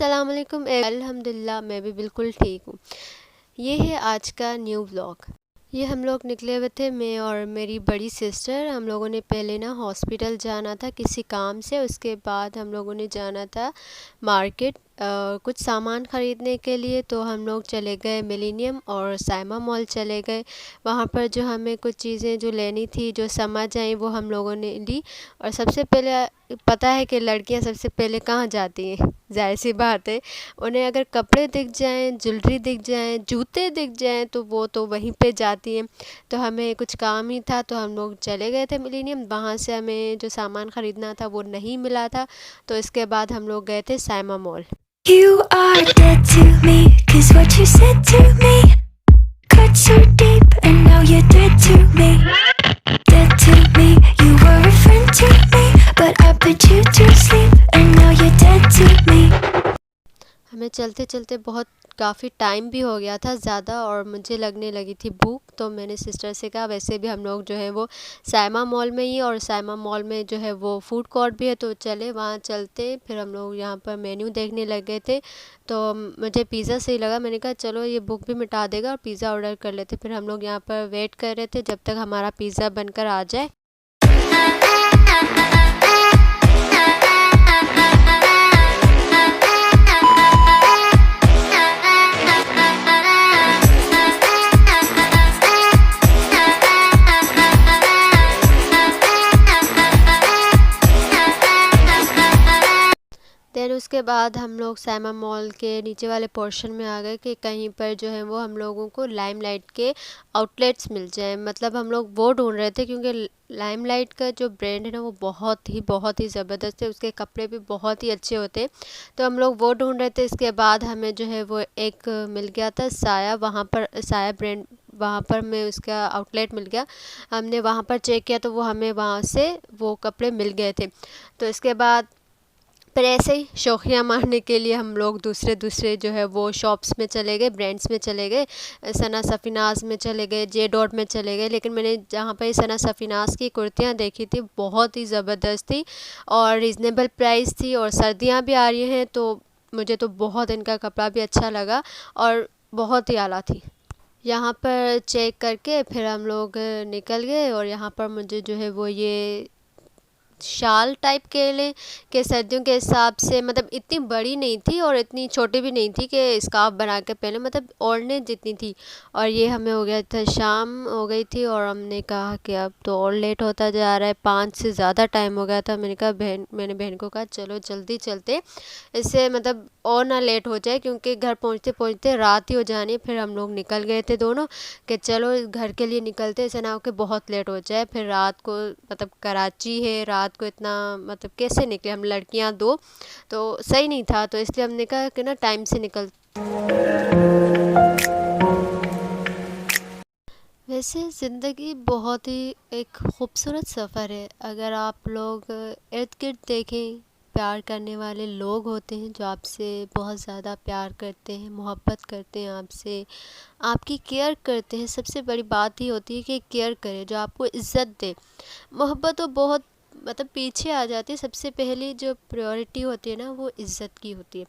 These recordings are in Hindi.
अस्सलाम वालेकुम। अल्हम्दुलिल्लाह मैं भी बिल्कुल ठीक हूँ। ये है आज का न्यू व्लॉग। ये हम लोग निकले हुए थे, मैं और मेरी बड़ी सिस्टर। हम लोगों ने पहले ना हॉस्पिटल जाना था किसी काम से, उसके बाद हम लोगों ने जाना था मार्केट कुछ सामान ख़रीदने के लिए। तो हम लोग चले गए मिलेनियम और साइमा मॉल चले गए। वहाँ पर जो हमें कुछ चीज़ें जो लेनी थी, जो समझ आई, वो हम लोगों ने ली। और सबसे पहले पता है कि लड़कियाँ सबसे पहले कहाँ जाती हैं, ज़ाहिर सी बात है, उन्हें अगर कपड़े दिख जाएं, ज्वेलरी दिख जाएं, जूते दिख जाएं तो वो तो वहीं पे जाती हैं। तो हमें कुछ काम ही था तो हम लोग चले गए थे मिलेनियम। वहाँ से हमें जो सामान ख़रीदना था वो नहीं मिला था, तो इसके बाद हम लोग गए थे Saima mall. You are dead to me, 'cause what you said to me cut so deep, and now you're dead to me. Dead to me, you were a friend to me, but I put you to sleep, and now you're dead to me. हमें चलते चलते बहुत काफ़ी टाइम भी हो गया था ज़्यादा, और मुझे लगने लगी थी भूख। तो मैंने सिस्टर से कहा वैसे भी हम लोग जो है वो साइमा मॉल में ही, और साइमा मॉल में जो है वो फूड कोर्ट भी है, तो चले वहाँ चलते। फिर हम लोग यहाँ पर मेन्यू देखने लग गए थे, तो मुझे पिज़्ज़ा सही लगा। मैंने कहा चलो ये भूख भी मिटा देगा और पिज़्ज़ा ऑर्डर कर लेते। फिर हम लोग यहाँ पर वेट कर रहे थे जब तक हमारा पिज़्ज़ा बनकर आ जाए। देन उसके बाद हम लोग साइमा मॉल के नीचे वाले पोर्शन में आ गए कि कहीं पर जो है वो हम लोगों को लाइमलाइट के आउटलेट्स मिल जाए। मतलब हम लोग वो ढूंढ रहे थे क्योंकि लाइमलाइट का जो ब्रांड है ना वो बहुत ही ज़बरदस्त है, उसके कपड़े भी बहुत ही अच्छे होते हैं। तो हम लोग वो ढूंढ रहे थे। इसके बाद हमें जो है वो एक मिल गया था साया, वहाँ पर साया ब्रांड, वहाँ पर हमें उसका आउटलेट मिल गया। हमने वहाँ पर चेक किया तो वो हमें वहाँ से वो कपड़े मिल गए थे। तो इसके बाद फिर ऐसे ही शौकिया मारने के लिए हम लोग दूसरे दूसरे जो है वो शॉप्स में चले गए, ब्रांड्स में चले गए। सना सफ़ीनाज़ में चले गए, जे डॉट में चले गए। लेकिन मैंने जहाँ पर सना सफ़ीनाज़ की कुर्तियाँ देखी थी बहुत ही ज़बरदस्त थी और रीज़नेबल प्राइस थी, और सर्दियाँ भी आ रही हैं तो मुझे तो बहुत इनका कपड़ा भी अच्छा लगा और बहुत ही आला थी। यहाँ पर चेक करके फिर हम लोग निकल गए, और यहाँ पर मुझे जो है वो ये शाल टाइप के लें कि सर्दियों के हिसाब से, मतलब इतनी बड़ी नहीं थी और इतनी छोटी भी नहीं थी कि स्कार्फ बना के पहले, मतलब ओढ़ने जितनी थी। और ये हमें हो गया था, शाम हो गई थी और हमने कहा कि अब तो और लेट होता जा रहा है, 5 से ज़्यादा टाइम हो गया था। मैंने बहन को कहा चलो जल्दी चलते, इससे मतलब और ना लेट हो जाए, क्योंकि घर पहुँचते पहुँचते रात ही हो जानी। फिर हम लोग निकल गए थे दोनों कि चलो घर के लिए निकलते, ऐसे ना हो कि बहुत लेट हो जाए। फिर रात को, मतलब कराची है, रात को इतना मतलब कैसे निकले हम लड़कियां दो, तो सही नहीं था। तो इसलिए हमने कहा कि ना टाइम से निकल। वैसे ज़िंदगी बहुत ही एक खूबसूरत सफ़र है। अगर आप लोग इर्द गिर्द देखें, प्यार करने वाले लोग होते हैं जो आपसे बहुत ज़्यादा प्यार करते हैं, मोहब्बत करते हैं आपसे, आपकी केयर करते हैं। सबसे बड़ी बात ही होती है कि केयर करें, जो आपको इज़्ज़त दे। मोहब्बत तो बहुत मतलब पीछे आ जाती है, सबसे पहली जो प्रायोरिटी होती है ना वो इज़्ज़त की होती है,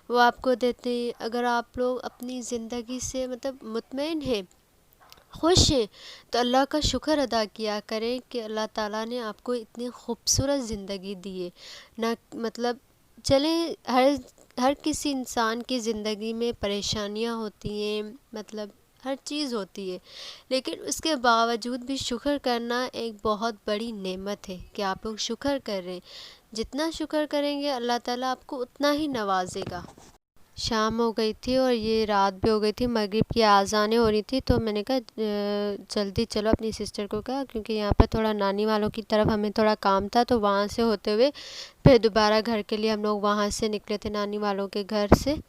वो आपको देते हैं। अगर आप लोग अपनी ज़िंदगी से मतलब मुतमईन हैं, खुश हैं, तो अल्लाह का शुक्र अदा किया करें कि अल्लाह ताला ने आपको इतनी खूबसूरत ज़िंदगी दी है ना। मतलब चले, हर किसी इंसान की ज़िंदगी में परेशानियां होती हैं, मतलब हर चीज़ होती है, लेकिन उसके बावजूद भी शुक्र करना एक बहुत बड़ी नेमत है कि आप लोग शुक्र कर रहे हैं। जितना शुक्र करेंगे अल्लाह ताला आपको उतना ही नवाजेगा। शाम हो गई थी और ये रात भी हो गई थी, मगरिब की आज़ानें हो रही थी। तो मैंने कहा जल्दी चलो, अपनी सिस्टर को कहा, क्योंकि यहाँ पर थोड़ा नानी वालों की तरफ हमें थोड़ा काम था, तो वहाँ से होते हुए फिर दोबारा घर के लिए हम लोग वहाँ से निकले थे, नानी वालों के घर से।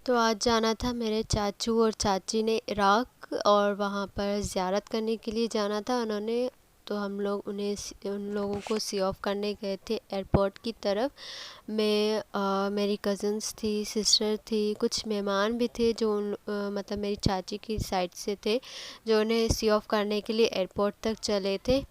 तो आज जाना था मेरे चाचू और चाची ने इराक़, और वहाँ पर ज़ियारत करने के लिए जाना था उन्होंने। तो हम लोग उन लोगों को सी ऑफ करने गए थे एयरपोर्ट की तरफ। मेरी कज़न्स थी, सिस्टर थी, कुछ मेहमान भी थे जो मतलब मेरी चाची की साइड से थे, जो उन्हें सी ऑफ करने के लिए एयरपोर्ट तक चले थे।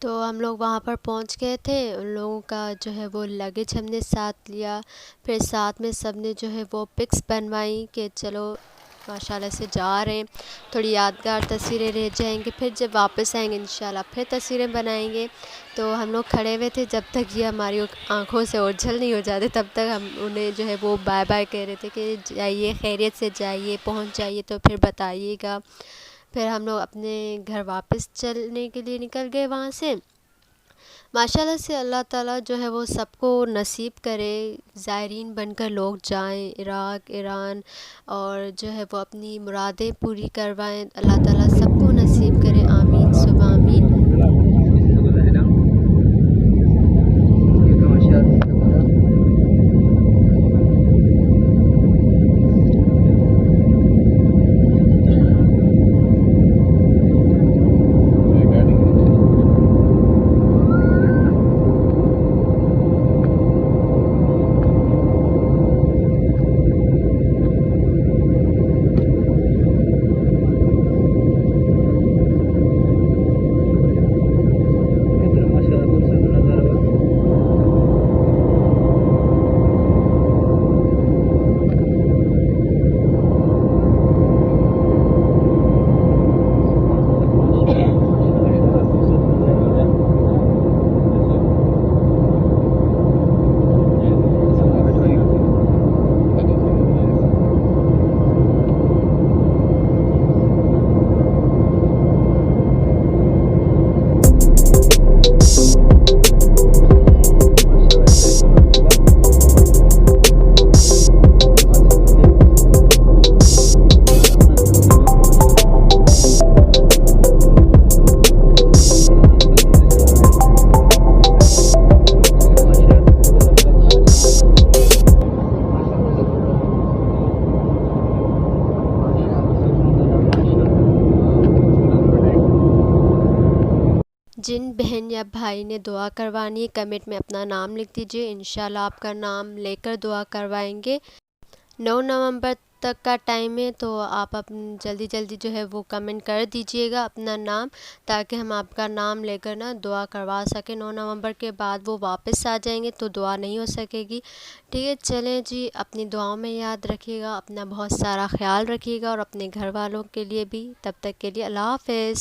तो हम लोग वहाँ पर पहुँच गए थे। उन लोगों का जो है वो लगेज हमने साथ लिया। फिर साथ में सब ने जो है वो पिक्स बनवाई कि चलो माशाल्लाह से जा रहे हैं, थोड़ी यादगार तस्वीरें रह जाएंगी। फिर जब वापस आएंगे इंशाल्लाह फिर तस्वीरें बनाएंगे। तो हम लोग खड़े हुए थे, जब तक ये हमारी आँखों से ओझल नहीं हो जाते तब तक हम उन्हें जो है वो बाय बाय कह रहे थे कि जाइए, खैरियत से जाइए, पहुँच जाइए तो फिर बताइएगा। फिर हम लोग अपने घर वापस चलने के लिए निकल गए वहाँ से। माशाल्लाह से अल्लाह ताला जो है वो सबको नसीब करे, ज़ायरीन बनकर लोग जाएं इराक़, ईरान, और जो है वो अपनी मुरादें पूरी करवाएं। अल्लाह ताला सबको नसीब करे, आमीन सुबह आमीन। जिन बहन या भाई ने दुआ करवानी है कमेंट में अपना नाम लिख दीजिए, इंशाल्लाह आपका नाम लेकर दुआ करवाएंगे। 9 नवंबर तक का टाइम है, तो आप जल्दी जल्दी जो है वो कमेंट कर दीजिएगा अपना नाम, ताकि हम आपका नाम लेकर ना दुआ करवा सकें। 9 नवंबर के बाद वो वापस आ जाएंगे तो दुआ नहीं हो सकेगी। ठीक है, चलें जी, अपनी दुआओं में याद रखिएगा, अपना बहुत सारा ख्याल रखिएगा और अपने घर वालों के लिए भी। तब तक के लिए अल्लाह हाफ़िज़।